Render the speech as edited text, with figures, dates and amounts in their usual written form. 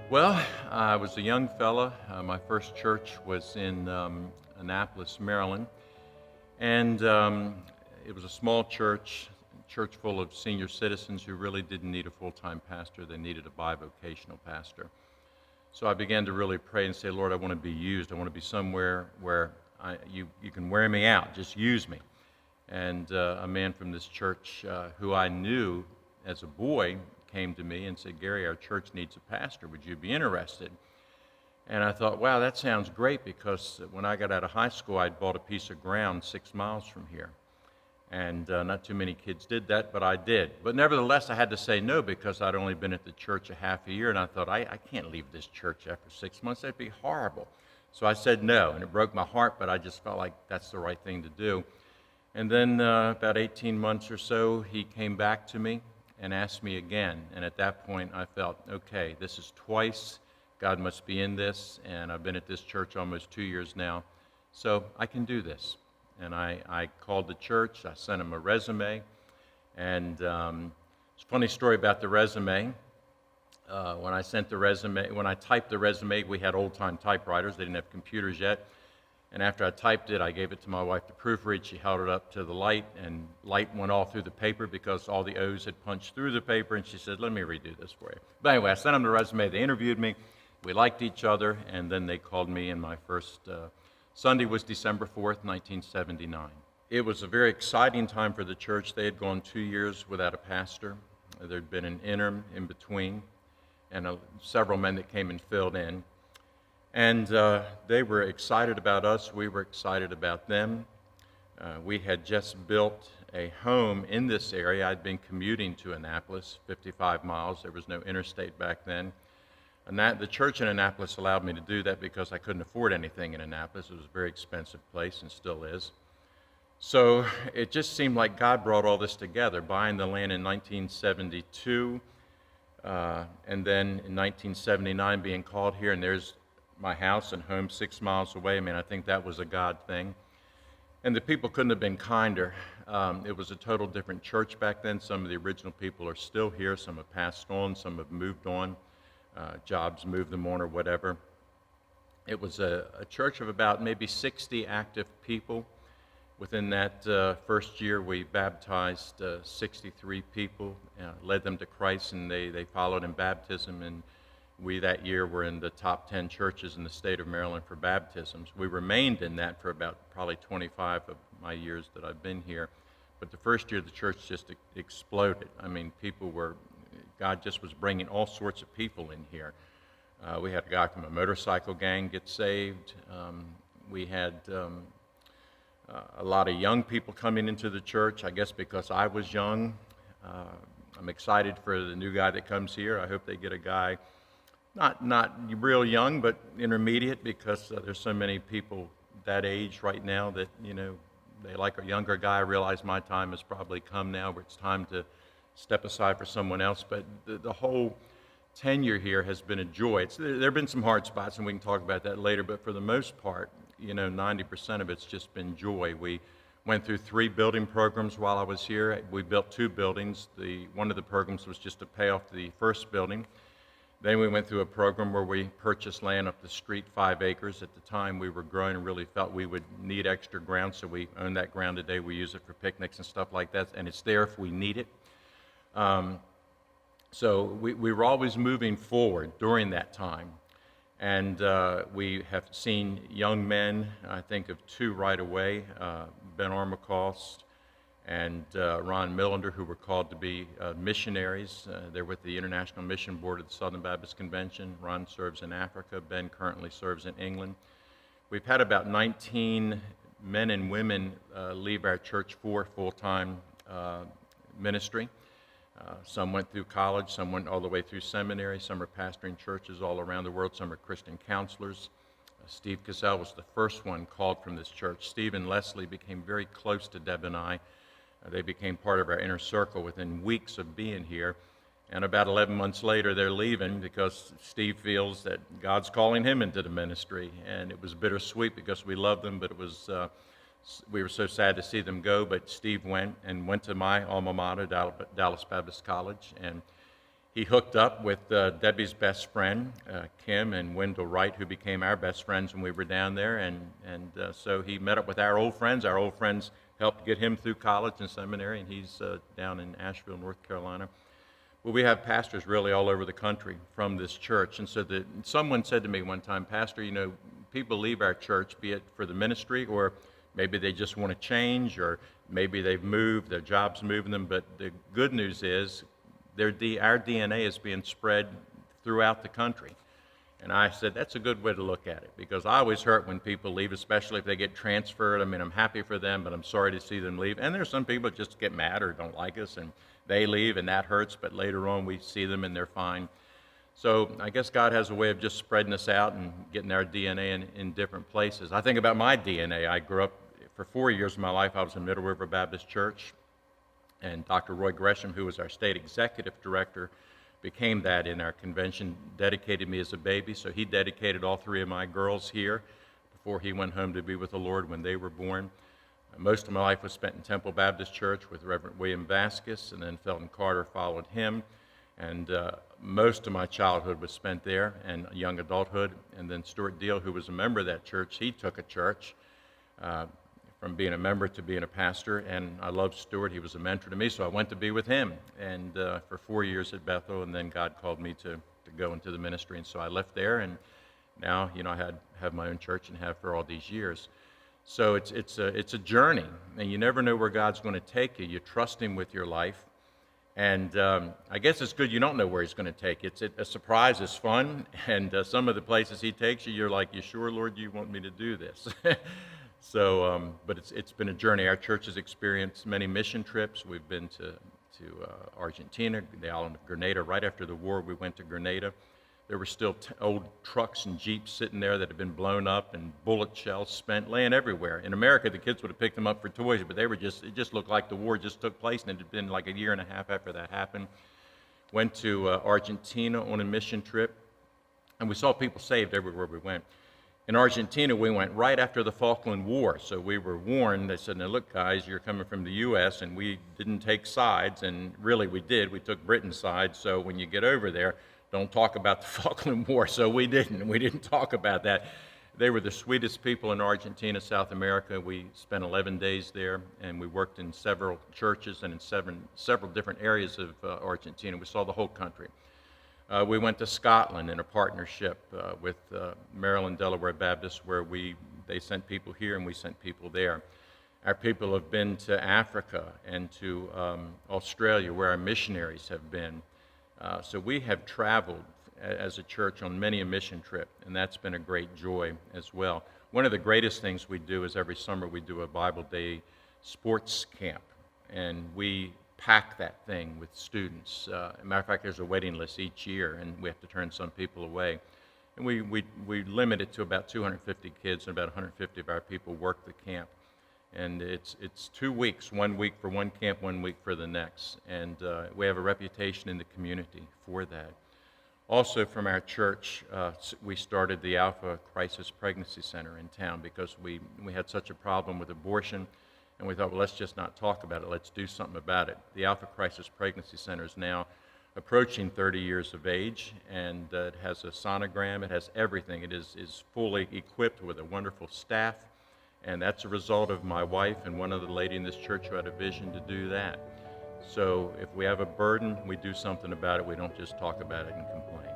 Well, I was a young fella. My first church was in Annapolis, Maryland, and it was a small church full of senior citizens who really didn't need a full-time pastor. They needed a bivocational pastor. So I began to really pray and say, Lord, I want to be used. I want to be somewhere where you can wear me out. Just use me. And a man from this church who I knew as a boy came to me and said, Gary, our church needs a pastor. Would you be interested? And I thought, wow, that sounds great, because when I got out of high school, I'd bought a piece of ground 6 miles from here. And not too many kids did that, but I did. But nevertheless, I had to say no, because I'd only been at the church a half a year, and I thought, I can't leave this church after 6 months. That'd be horrible. So I said no, and it broke my heart, but I just felt like that's the right thing to do. And then about 18 months or so, he came back to me and asked me again. And at that point, I felt, okay, this is twice. God must be in this, and I've been at this church almost 2 years now, so I can do this. And I called the church. I sent him a resume, and it's a funny story about the resume. When I typed the resume, we had old-time typewriters. They didn't have computers yet. And after I typed it, I gave it to my wife to proofread. She held it up to the light, and light went all through the paper because all the O's had punched through the paper, and she said, let me redo this for you. But anyway, I sent them the resume. They interviewed me. We liked each other, and then they called me, and my first Sunday was December 4th, 1979. It was a very exciting time for the church. They had gone 2 years without a pastor. There'd been an interim in between, and several men that came and filled in. And they were excited about us. We were excited about them. We had just built a home in this area. I'd been commuting to Annapolis, 55 miles. There was no interstate back then. And the church in Annapolis allowed me to do that because I couldn't afford anything in Annapolis. It was a very expensive place and still is. So it just seemed like God brought all this together, buying the land in 1972, and then in 1979 being called here, and there's my house and home 6 miles away. I mean, I think that was a God thing. And the people couldn't have been kinder. It was a total different church back then. Some of the original people are still here. Some have passed on. Some have moved on. Jobs moved them on or whatever. It was a church of about maybe 60 active people. Within that first year, we baptized 63 people, led them to Christ, and they followed in baptism. And we that year were in the top 10 churches in the state of Maryland for baptisms. We remained in that for about probably 25 of my years that I've been here. But the first year, the church just exploded. I mean, God just was bringing all sorts of people in here. We had a guy from a motorcycle gang get saved. We had a lot of young people coming into the church, I guess because I was young. I'm excited for the new guy that comes here. I hope they get a guy not real young, but intermediate, because there's so many people that age right now that, they like a younger guy. I realize my time has probably come now where it's time to step aside for someone else. But the whole tenure here has been a joy. There have been some hard spots, and we can talk about that later, but for the most part, 90% of it's just been joy. We went through 3 building programs while I was here. We built 2 buildings. One of the programs was just to pay off the first building. Then we went through a program where we purchased land up the street, 5 acres. At the time, we were growing and really felt we would need extra ground, so we own that ground today. We use it for picnics and stuff like that, and it's there if we need it. So we were always moving forward during that time. And we have seen young men, I think of 2 right away, Ben Armacost and Ron Millender, who were called to be missionaries. They're with the International Mission Board of the Southern Baptist Convention. Ron serves in Africa. Ben currently serves in England. We've had about 19 men and women leave our church for full-time ministry. Some went through college, some went all the way through seminary, some are pastoring churches all around the world, some are Christian counselors. Steve Cassell was the first one called from this church. Steve and Leslie became very close to Deb and I. They became part of our inner circle within weeks of being here. And about 11 months later, they're leaving because Steve feels that God's calling him into the ministry. And it was bittersweet because we loved them, but we were so sad to see them go. But Steve went to my alma mater, Dallas Baptist College, and he hooked up with Debbie's best friend, Kim and Wendell Wright, who became our best friends when we were down there. And so he met up with our old friends. Our old friends helped get him through college and seminary, and he's down in Asheville, North Carolina. Well, we have pastors really all over the country from this church. And so someone said to me one time, Pastor, you know, people leave our church, be it for the ministry or maybe they just want to change, or maybe they've moved, their job's moving them. But the good news is our DNA is being spread throughout the country. And I said, that's a good way to look at it, because I always hurt when people leave, especially if they get transferred. I mean, I'm happy for them, but I'm sorry to see them leave. And there's some people that just get mad or don't like us, and they leave, and that hurts, but later on we see them and they're fine. So I guess God has a way of just spreading us out and getting our DNA in different places. I think about my DNA. I grew up, for 4 years of my life, I was in Middle River Baptist Church, and Dr. Roy Gresham, who was our state executive director, became that in our convention, dedicated me as a baby. So he dedicated all 3 of my girls here before he went home to be with the Lord when they were born. Most of my life was spent in Temple Baptist Church with Reverend William Vasquez, and then Felton Carter followed him. And most of my childhood was spent there, and young adulthood. And then Stuart Deal, who was a member of that church, he took a church from being a member to being a pastor. And I loved Stuart. He was a mentor to me, so I went to be with him. And for 4 years at Bethel, and then God called me to go into the ministry. And so I left there, and now, you know, I have my own church and have for all these years. So it's a journey, and you never know where God's going to take you. You trust Him with your life, and I guess it's good you don't know where He's going to take you. A surprise is fun, and some of the places He takes you, you're like, "You sure, Lord, you want me to do this?" So, but it's been a journey. Our church has experienced many mission trips. We've been to Argentina, the island of Grenada. Right after the war, we went to Grenada. There were still old trucks and Jeeps sitting there that had been blown up and bullet shells spent, laying everywhere. In America, the kids would have picked them up for toys, but it just looked like the war just took place, and it had been like a year and a half after that happened. Went to Argentina on a mission trip, and we saw people saved everywhere we went. In Argentina, we went right after the Falkland War, so we were warned. They said, now look, guys, you're coming from the U.S., and we didn't take sides, and really we did. We took Britain's side, so when you get over there, don't talk about the Falkland War. So we didn't talk about that. They were the sweetest people in Argentina, South America. We spent 11 days there, and we worked in several churches and in several different areas of Argentina. We saw the whole country. We went to Scotland in a partnership with Maryland, Delaware Baptist, where they sent people here and we sent people there. Our people have been to Africa and to Australia, where our missionaries have been. So we have traveled as a church on many a mission trip, and that's been a great joy as well. One of the greatest things we do is every summer we do a Bible Day sports camp, and we pack that thing with students. As a matter of fact, there's a waiting list each year, and we have to turn some people away. And we limit it to about 250 kids, and about 150 of our people work the camp. And it's 2 weeks, 1 week for one camp, 1 week for the next. And we have a reputation in the community for that. Also from our church, we started the Alpha Crisis Pregnancy Center in town because we had such a problem with abortion. And we thought, well, let's just not talk about it. Let's do something about it. The Alpha Crisis Pregnancy Center is now approaching 30 years of age, and it has a sonogram. It has everything. It is fully equipped with a wonderful staff. And that's a result of my wife and one other lady in this church who had a vision to do that. So if we have a burden, we do something about it. We don't just talk about it and complain.